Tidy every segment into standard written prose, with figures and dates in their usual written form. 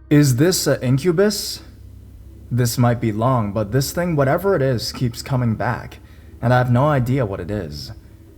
Is this a incubus? This might be long, but this thing, whatever it is, keeps coming back, and I have no idea what it is.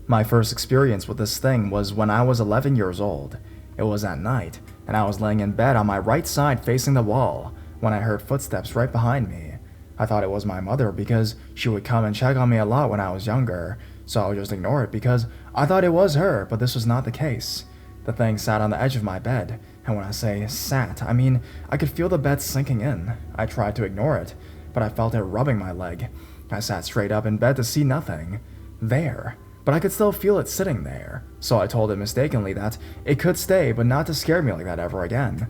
My first experience with this thing was when I was 11 years old. It was at night, and I was laying in bed on my right side facing the wall when I heard footsteps right behind me. I thought it was my mother because she would come and check on me a lot when I was younger, so I would just ignore it because I thought it was her, but this was not the case. The thing sat on the edge of my bed, and when I say sat, I mean I could feel the bed sinking in. I tried to ignore it, but I felt it rubbing my leg. I sat straight up in bed to see nothing there, but I could still feel it sitting there, so I told it mistakenly that it could stay, but not to scare me like that ever again.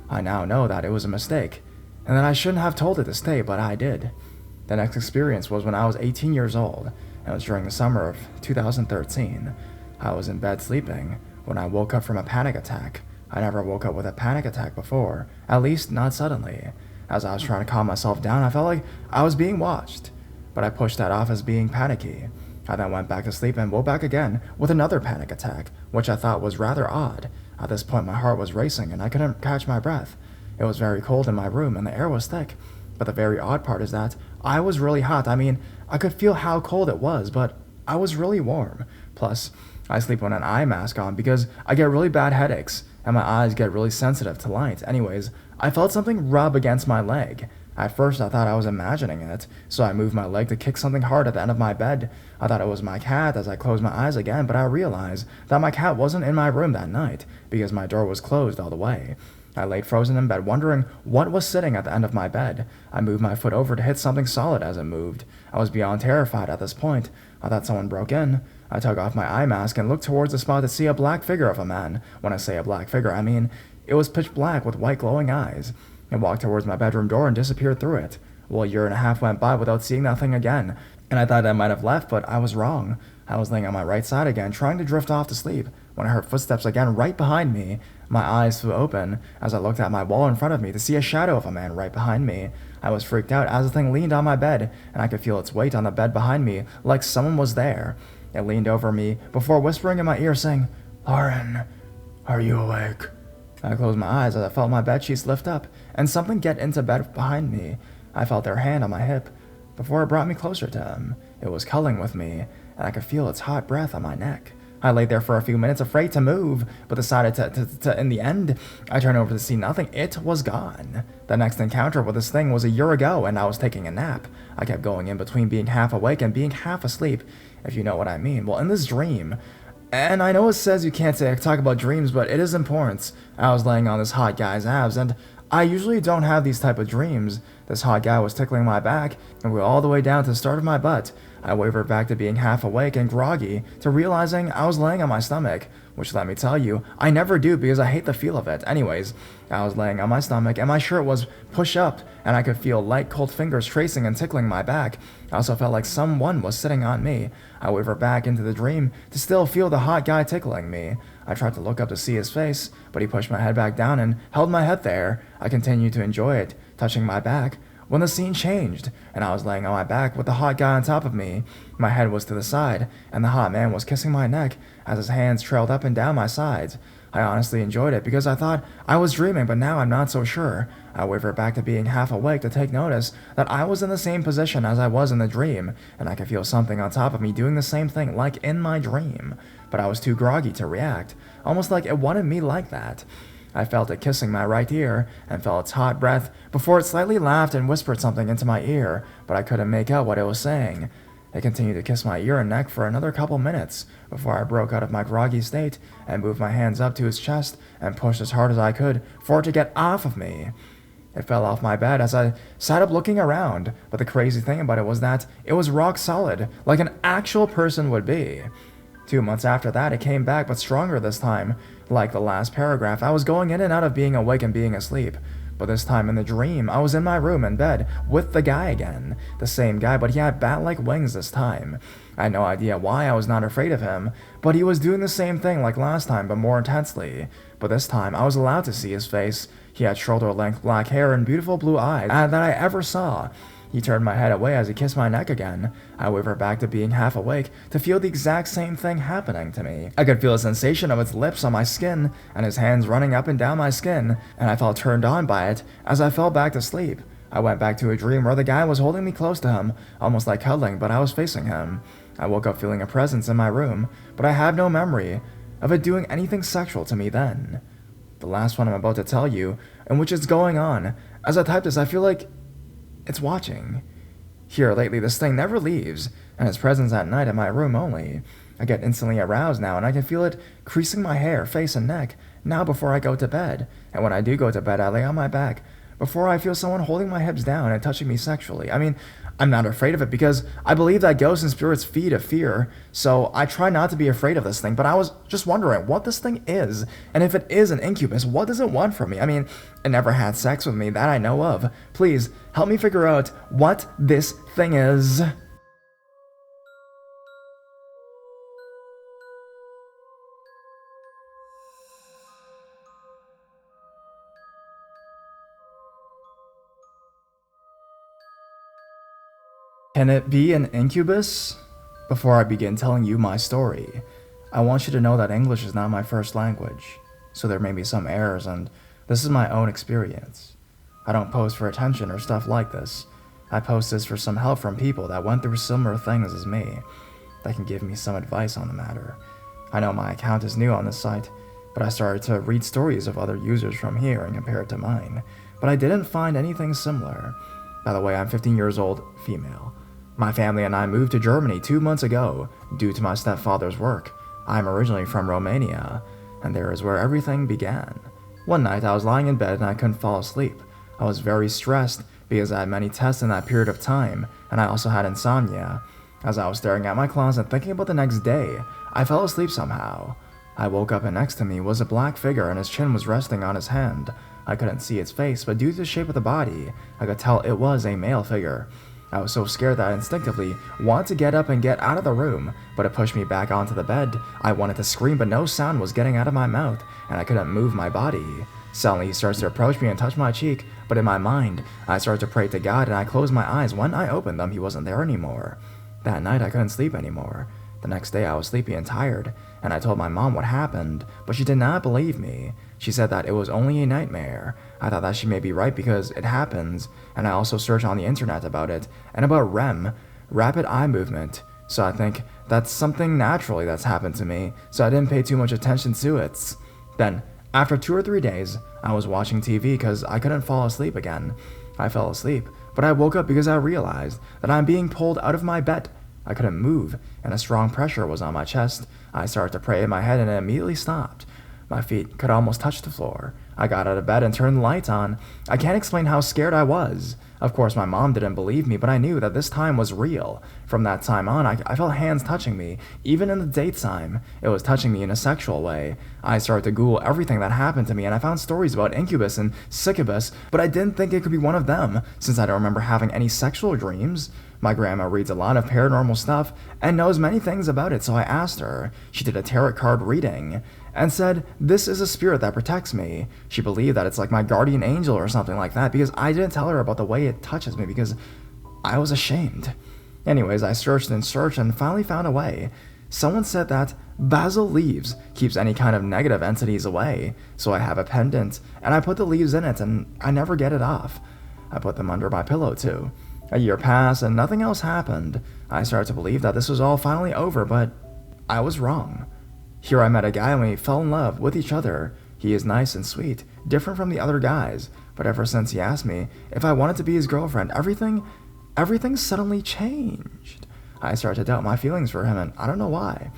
I now know that it was a mistake, and that I shouldn't have told it to stay, but I did. The next experience was when I was 18 years old, and it was during the summer of 2013. I was in bed sleeping when I woke up from a panic attack. I never woke up with a panic attack before, at least not suddenly. As I was trying to calm myself down, I felt like I was being watched, but I pushed that off as being panicky. I then went back to sleep and woke back again with another panic attack, which I thought was rather odd. At this point, my heart was racing and I couldn't catch my breath. It was very cold in my room and the air was thick, but the very odd part is that I was really hot. I mean, I could feel how cold it was, but I was really warm. Plus, I sleep with an eye mask on because I get really bad headaches and my eyes get really sensitive to light. Anyways, I felt something rub against my leg. At first, I thought I was imagining it, so I moved my leg to kick something hard at the end of my bed. I thought it was my cat as I closed my eyes again, but I realized that my cat wasn't in my room that night because my door was closed all the way. I laid frozen in bed, wondering what was sitting at the end of my bed. I moved my foot over to hit something solid as it moved. I was beyond terrified at this point. I thought someone broke in. I took off my eye mask and looked towards the spot to see a black figure of a man. When I say a black figure, I mean it was pitch black with white glowing eyes. It walked towards my bedroom door and disappeared through it. Well, a year and a half went by without seeing that thing again, and I thought I might have left, but I was wrong. I was laying on my right side again, trying to drift off to sleep, when I heard footsteps again right behind me. My eyes flew open as I looked at my wall in front of me to see a shadow of a man right behind me. I was freaked out as the thing leaned on my bed, and I could feel its weight on the bed behind me, like someone was there. It leaned over me before whispering in my ear, saying, "Lauren, are you awake?" I closed my eyes as I felt my bedsheets lift up and something get into bed behind me. I felt their hand on my hip before it brought me closer to him. It was cuddling with me, and I could feel its hot breath on my neck. I lay there for a few minutes afraid to move, but decided to in the end, I turned over to see nothing. It was gone. The next encounter with this thing was a year ago, and I was taking a nap. I kept going in between being half awake and being half asleep, if you know what I mean. Well, in this dream, and I know it says you can't talk about dreams, but it is important. I was laying on this hot guy's abs, and I usually don't have these type of dreams. This hot guy was tickling my back, and we were all the way down to the start of my butt. I wavered back to being half awake and groggy, to realizing I was laying on my stomach, which let me tell you, I never do because I hate the feel of it. Anyways, I was laying on my stomach and my shirt was pushed up and I could feel light cold fingers tracing and tickling my back. I also felt like someone was sitting on me. I wavered back into the dream to still feel the hot guy tickling me. I tried to look up to see his face, but he pushed my head back down and held my head there. I continued to enjoy it, touching my back, when the scene changed, and I was laying on my back with the hot guy on top of me. My head was to the side, and the hot man was kissing my neck as his hands trailed up and down my sides. I honestly enjoyed it because I thought I was dreaming, but now I'm not so sure. I wavered back to being half awake to take notice that I was in the same position as I was in the dream, and I could feel something on top of me doing the same thing like in my dream. But I was too groggy to react, almost like it wanted me like that. I felt it kissing my right ear and felt its hot breath before it slightly laughed and whispered something into my ear, but I couldn't make out what it was saying. It continued to kiss my ear and neck for another couple minutes before I broke out of my groggy state and moved my hands up to his chest and pushed as hard as I could for it to get off of me. It fell off my bed as I sat up looking around, but the crazy thing about it was that it was rock solid, like an actual person would be. 2 months after that, it came back, but stronger this time. Like the last paragraph, I was going in and out of being awake and being asleep. But this time in the dream, I was in my room in bed with the guy again. The same guy, but he had bat-like wings this time. I had no idea why I was not afraid of him, but he was doing the same thing like last time, but more intensely. But this time, I was allowed to see his face. He had shoulder-length black hair and beautiful blue eyes that I ever saw. He turned my head away as he kissed my neck again. I wavered back to being half awake to feel the exact same thing happening to me. I could feel the sensation of his lips on my skin and his hands running up and down my skin, and I felt turned on by it as I fell back to sleep. I went back to a dream where the guy was holding me close to him, almost like cuddling, but I was facing him. I woke up feeling a presence in my room, but I have no memory of it doing anything sexual to me then. The last one I'm about to tell you, and which is going on. As I type this, I feel like it's watching. Here lately, this thing never leaves, and its presence at night in my room only. I get instantly aroused now, and I can feel it creasing my hair, face, and neck, now before I go to bed. And when I do go to bed, I lay on my back, before I feel someone holding my hips down and touching me sexually. I mean, I'm not afraid of it because I believe that ghosts and spirits feed a fear, so I try not to be afraid of this thing, but I was just wondering what this thing is, and if it is an incubus, what does it want from me? I mean, it never had sex with me that I know of. Please, help me figure out what this thing is. Can it be an incubus? Before I begin telling you my story, I want you to know that English is not my first language, so there may be some errors, and this is my own experience. I don't post for attention or stuff like this. I post this for some help from people that went through similar things as me, that can give me some advice on the matter. I know my account is new on this site, but I started to read stories of other users from here and compare it to mine, but I didn't find anything similar. By the way, I'm 15 years old, female. My family and I moved to Germany 2 months ago due to my stepfather's work. I'm originally from Romania, and there is where everything began. One night I was lying in bed and I couldn't fall asleep. I was very stressed because I had many tests in that period of time, and I also had insomnia. As I was staring at my closet thinking about the next day, I fell asleep somehow. I woke up and next to me was a black figure and his chin was resting on his hand. I couldn't see its face, but due to the shape of the body, I could tell it was a male figure. I was so scared that I instinctively wanted to get up and get out of the room, but it pushed me back onto the bed. I wanted to scream, but no sound was getting out of my mouth, and I couldn't move my body. Suddenly, he starts to approach me and touch my cheek, but in my mind, I started to pray to God, and I closed my eyes. When I opened them, he wasn't there anymore. That night, I couldn't sleep anymore. The next day, I was sleepy and tired, and I told my mom what happened, but she did not believe me. She said that it was only a nightmare. I thought that she may be right because it happens, and I also searched on the internet about it, and about REM, rapid eye movement, so I think that's something naturally that's happened to me, so I didn't pay too much attention to it. Then, after 2 or 3 days, I was watching TV because I couldn't fall asleep again. I fell asleep, but I woke up because I realized that I'm being pulled out of my bed. I couldn't move, and a strong pressure was on my chest. I started to pray in my head and it immediately stopped. My feet could almost touch the floor. I got out of bed and turned the lights on. I can't explain how scared I was. Of course, my mom didn't believe me, but I knew that this time was real. From that time on, I felt hands touching me. Even in the daytime, it was touching me in a sexual way. I started to Google everything that happened to me, and I found stories about incubus and succubus, but I didn't think it could be one of them, since I don't remember having any sexual dreams. My grandma reads a lot of paranormal stuff and knows many things about it, so I asked her. She did a tarot card reading and said, "This is a spirit that protects me." She believed that it's like my guardian angel or something like that because I didn't tell her about the way it touches me because I was ashamed. Anyways, I searched and searched and finally found a way. Someone said that basil leaves keeps any kind of negative entities away, so I have a pendant and I put the leaves in it and I never get it off. I put them under my pillow too. A year passed and nothing else happened. I started to believe that this was all finally over, but I was wrong. Here I met a guy and we fell in love with each other. He is nice and sweet, different from the other guys, but ever since he asked me if I wanted to be his girlfriend, everything suddenly changed. I started to doubt my feelings for him and I don't know why.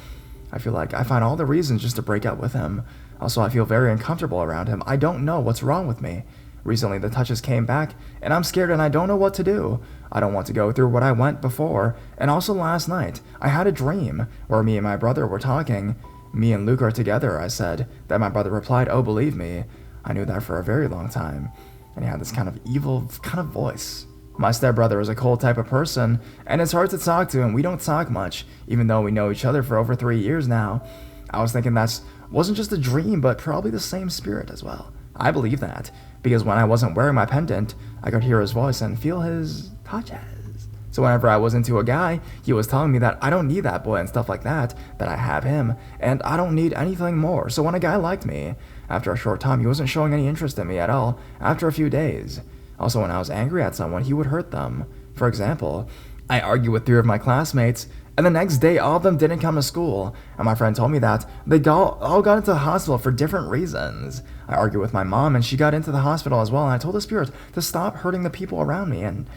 I feel like I find all the reasons just to break up with him. Also, I feel very uncomfortable around him. I don't know what's wrong with me. Recently, the touches came back, and I'm scared and I don't know what to do. I don't want to go through what I went before. And also last night, I had a dream where me and my brother were talking. "Me and Luke are together," I said. Then my brother replied, "Oh, believe me." I knew that for a very long time. And he had this kind of evil kind of voice. My stepbrother is a cold type of person, and it's hard to talk to, and we don't talk much, even though we know each other for over 3 years now. I was thinking that wasn't just a dream, but probably the same spirit as well. I believe that, because when I wasn't wearing my pendant, I could hear his voice and feel his touches. So whenever I was into a guy, he was telling me that I don't need that boy and stuff like that I have him, and I don't need anything more. So when a guy liked me, after a short time, he wasn't showing any interest in me at all after a few days. Also, when I was angry at someone, he would hurt them. For example, I argued with 3 of my classmates, and the next day, all of them didn't come to school, and my friend told me that they all got into the hospital for different reasons. I argued with my mom, and she got into the hospital as well, and I told the spirit to stop hurting the people around me, and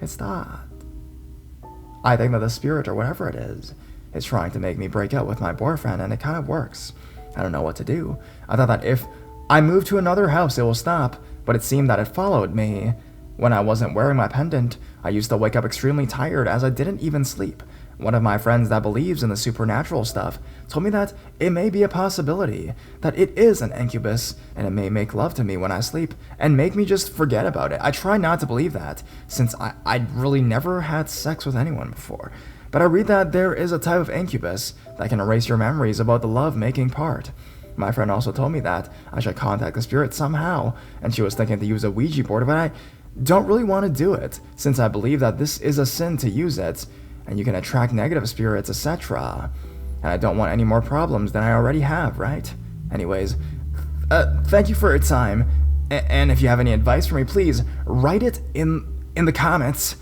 it stopped. I think that the spirit, or whatever it is trying to make me break up with my boyfriend, and it kind of works. I don't know what to do. I thought that if I move to another house, it will stop, but it seemed that it followed me. When I wasn't wearing my pendant, I used to wake up extremely tired as I didn't even sleep. One of my friends that believes in the supernatural stuff told me that it may be a possibility, that it is an incubus, and it may make love to me when I sleep, and make me just forget about it. I try not to believe that, since I'd really never had sex with anyone before. But I read that there is a type of incubus that can erase your memories about the love-making part. My friend also told me that I should contact the spirit somehow, and she was thinking to use a Ouija board, but I don't really want to do it, since I believe that this is a sin to use it, and you can attract negative spirits, etc. And I don't want any more problems than I already have, right? Anyways, thank you for your time, and if you have any advice for me, please write it in the comments.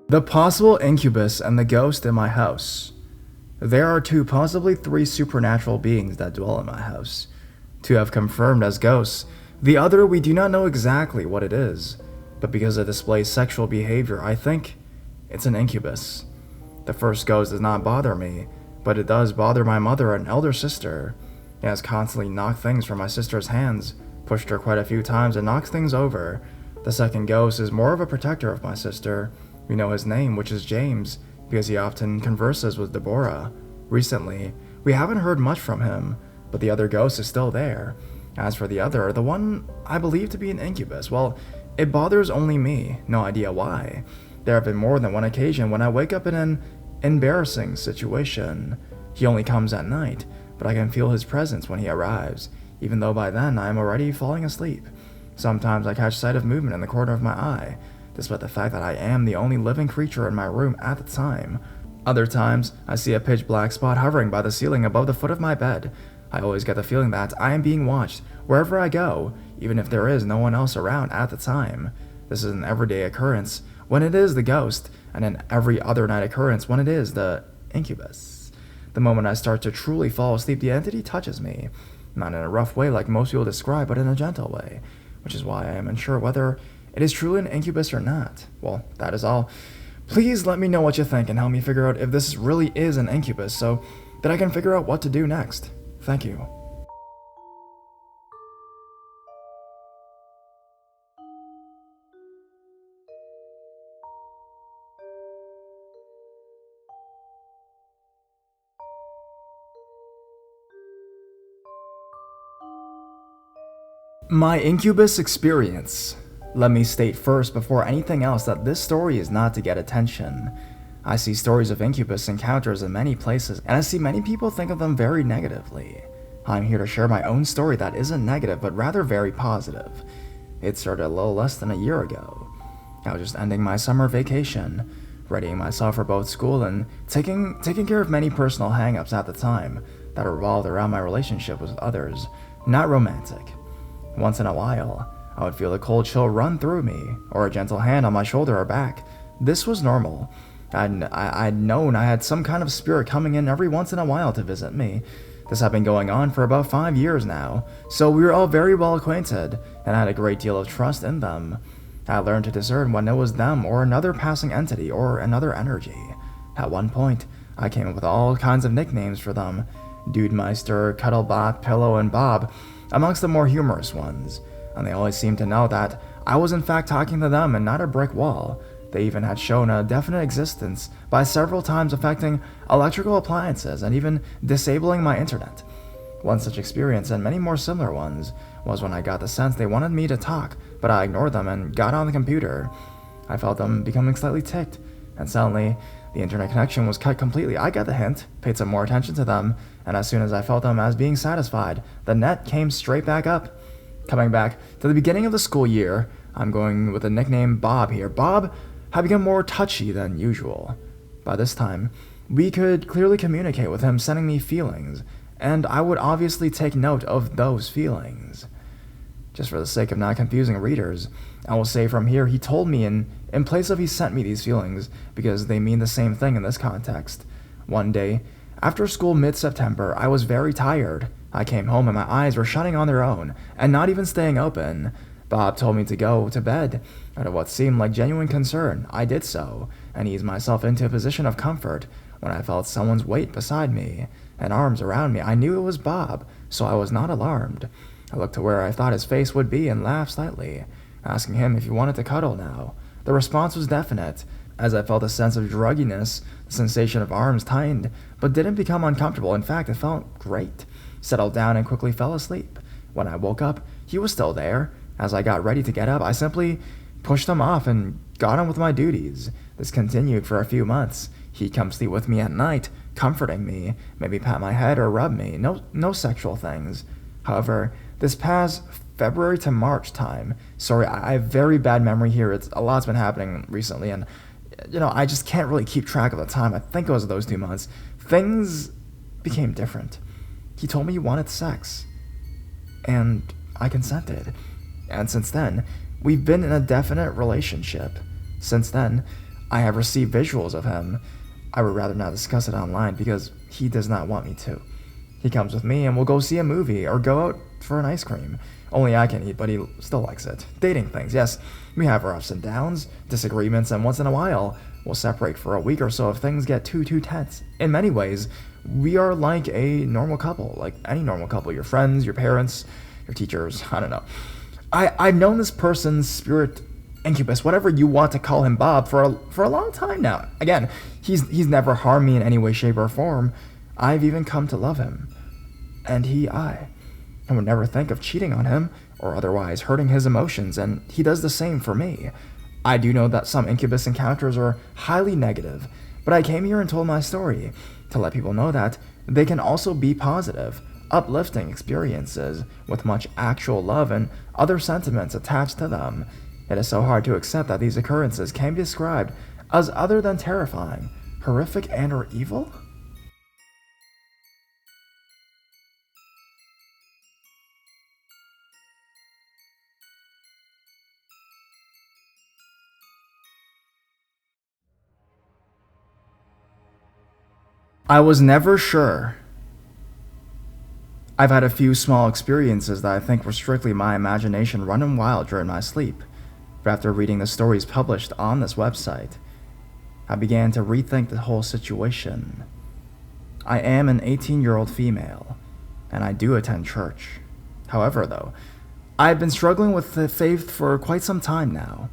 The possible incubus and the ghost in my house. There are 2, possibly 3 supernatural beings that dwell in my house. 2 have confirmed as ghosts. The other, we do not know exactly what it is, but because it displays sexual behavior, I think it's an incubus. The first ghost does not bother me, but it does bother my mother and elder sister. It has constantly knocked things from my sister's hands, pushed her quite a few times, and knocked things over. The second ghost is more of a protector of my sister. We know his name, which is James, because he often converses with Deborah. Recently, we haven't heard much from him, but the other ghost is still there. As for the other, the one I believe to be an incubus, well, it bothers only me, no idea why. There have been more than one occasion when I wake up in an embarrassing situation. He only comes at night, but I can feel his presence when he arrives, even though by then I am already falling asleep. Sometimes I catch sight of movement in the corner of my eye, despite the fact that I am the only living creature in my room at the time. Other times, I see a pitch black spot hovering by the ceiling above the foot of my bed. I always get the feeling that I am being watched wherever I go, even if there is no one else around at the time. This is an everyday occurrence when it is the ghost, and an every other night occurrence when it is the incubus. The moment I start to truly fall asleep, the entity touches me, not in a rough way like most people describe, but in a gentle way, which is why I am unsure whether it is truly an incubus or not. Well, that is all. Please let me know what you think and help me figure out if this really is an incubus so that I can figure out what to do next. Thank you. My incubus experience. Let me state first before anything else that this story is not to get attention. I see stories of incubus encounters in many places, and I see many people think of them very negatively. I'm here to share my own story that isn't negative, but rather very positive. It started a little less than a year ago. I was just ending my summer vacation, readying myself for both school and taking care of many personal hang-ups at the time that revolved around my relationship with others, not romantic. Once in a while, I would feel a cold chill run through me, or a gentle hand on my shoulder or back. This was normal. I'd known I had some kind of spirit coming in every once in a while to visit me. This had been going on for about 5 years now, so we were all very well acquainted, and I had a great deal of trust in them. I learned to discern when it was them or another passing entity or another energy. At one point, I came up with all kinds of nicknames for them: Dudemeister, Cuddlebot, Pillow, and Bob, amongst the more humorous ones, and they always seemed to know that I was in fact talking to them and not a brick wall. They even had shown a definite existence by several times affecting electrical appliances and even disabling my internet. One such experience, and many more similar ones, was when I got the sense they wanted me to talk, but I ignored them and got on the computer. I felt them becoming slightly ticked, and suddenly, the internet connection was cut completely. I got the hint, paid some more attention to them, and as soon as I felt them as being satisfied, the net came straight back up. Coming back to the beginning of the school year, I'm going with the nickname Bob here. Bob had become more touchy than usual. By this time, we could clearly communicate with him sending me feelings, and I would obviously take note of those feelings. Just for the sake of not confusing readers, I will say from here he told me in place of he sent me these feelings because they mean the same thing in this context. One day, after school mid-September, I was very tired. I came home and my eyes were shutting on their own and not even staying open. Bob told me to go to bed. Out of what seemed like genuine concern, I did so, and eased myself into a position of comfort when I felt someone's weight beside me and arms around me. I knew it was Bob, so I was not alarmed. I looked to where I thought his face would be and laughed slightly, asking him if he wanted to cuddle now. The response was definite. As I felt a sense of drugginess, the sensation of arms tightened, but didn't become uncomfortable. In fact, it felt great. Settled down and quickly fell asleep. When I woke up, he was still there. As I got ready to get up, I simply pushed him off and got on with my duties. This continued for a few months. He'd come sleep with me at night, comforting me, maybe pat my head or rub me. No sexual things. However, this past February to March time, sorry, I have very bad memory here. A lot's been happening recently, and I just can't really keep track of the time. I think it was those 2 months. Things became different. He told me he wanted sex, and I consented. And since then, we've been in a definite relationship. Since then, I have received visuals of him. I would rather not discuss it online because he does not want me to. He comes with me and we'll go see a movie or go out for an ice cream. Only I can eat, but he still likes it. Dating things, yes. We have our ups and downs, disagreements, and once in a while, we'll separate for a week or so if things get too tense. In many ways, we are like a normal couple, like any normal couple. Your friends, your parents, your teachers, I don't know. I've known this person's spirit incubus, whatever you want to call him, Bob, for a long time now. Again, he's never harmed me in any way, shape, or form. I've even come to love him. And I would never think of cheating on him or otherwise hurting his emotions, and he does the same for me. I do know that some incubus encounters are highly negative, but I came here and told my story to let people know that they can also be positive, uplifting experiences with much actual love and other sentiments attached to them. It is so hard to accept that these occurrences can be described as other than terrifying, horrific, and or evil. I was never sure. I've had a few small experiences that I think were strictly my imagination running wild during my sleep, but after reading the stories published on this website, I began to rethink the whole situation. I am an 18-year-old female, and I do attend church. However, though, I've been struggling with the faith for quite some time now,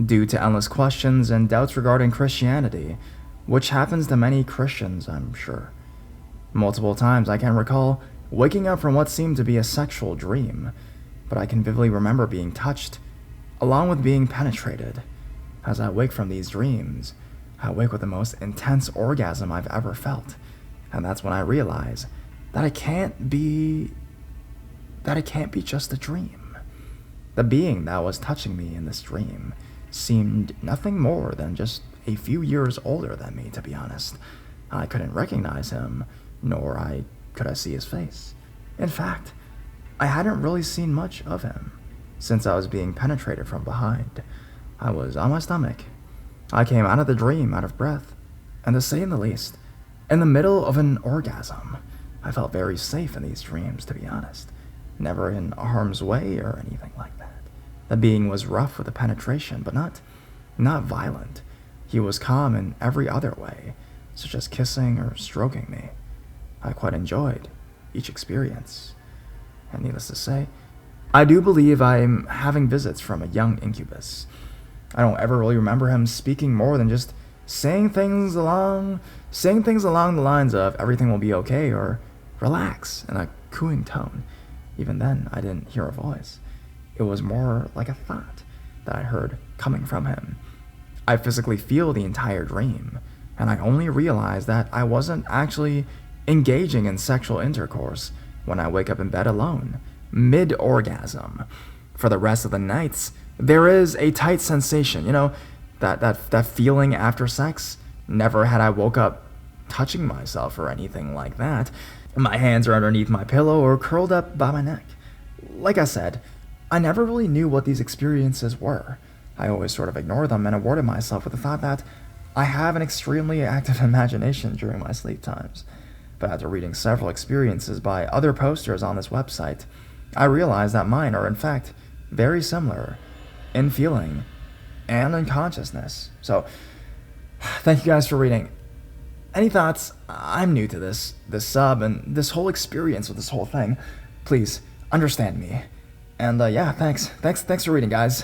due to endless questions and doubts regarding Christianity, which happens to many Christians, I'm sure. Multiple times I can recall waking up from what seemed to be a sexual dream, but I can vividly remember being touched, along with being penetrated. As I wake from these dreams, I wake with the most intense orgasm I've ever felt, and that's when I realize that it can't be just a dream. The being that was touching me in this dream seemed nothing more than just a few years older than me, to be honest. I couldn't recognize him, nor could I see his face. In fact, I hadn't really seen much of him since I was being penetrated from behind. I was on my stomach. I came out of the dream out of breath, and to say the least, in the middle of an orgasm. I felt very safe in these dreams, to be honest. Never in harm's way or anything like that. The being was rough with the penetration, but not violent. He was calm in every other way, such as kissing or stroking me. I quite enjoyed each experience. And needless to say, I do believe I'm having visits from a young incubus. I don't ever really remember him speaking more than just saying things along the lines of everything will be okay or relax in a cooing tone. Even then, I didn't hear a voice. It was more like a thought that I heard coming from him. I physically feel the entire dream, and I only realize that I wasn't actually engaging in sexual intercourse when I wake up in bed alone, mid-orgasm. For the rest of the nights, there is a tight sensation, that feeling after sex. Never had I woke up touching myself or anything like that. My hands are underneath my pillow or curled up by my neck. Like I said, I never really knew what these experiences were. I always sort of ignored them and awarded myself with the thought that I have an extremely active imagination during my sleep times. But after reading several experiences by other posters on this website, I realized that mine are in fact very similar in feeling and in consciousness. So, thank you guys for reading. Any thoughts? I'm new to this sub and this whole experience with this whole thing. Please understand me. And yeah, thanks for reading, guys.